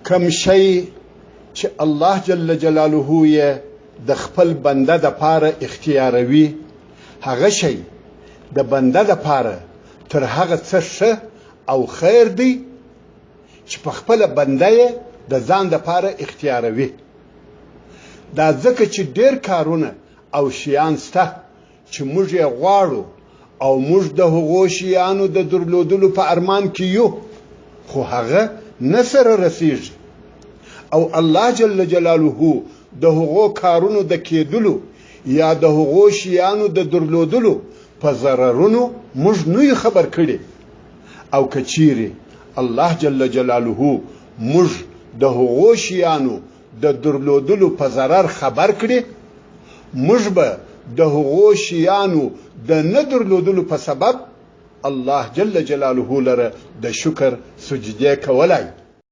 کم شی چې الله جل جلاله یې د خپل بنده د پاره اختیاروي هغه شی د بنده د پاره تر هغه څه ښه او خیر دی چې په خپل بنده یې د ځان د پاره اختیاروي دا ځکه چې ډېر کارونه او شیان سته چې موږ یې غواړو او موږ د هغو شیانو د درلودلو په ارمان کې یو خو هغه نه سره رسیږي او الله جل جلاله د هغو کارونو د کېدلو یا د هغو شیانو د درلودلو په ضررونو موږ نه خبر کړي او کچيري الله جل جلاله موږ د هغو شیانو د درلودلو په ضرر خبر کړي موږ به د هغو شیانو د نه درلودلو په سبب الله جل جلاله لره د شکر سجده کولای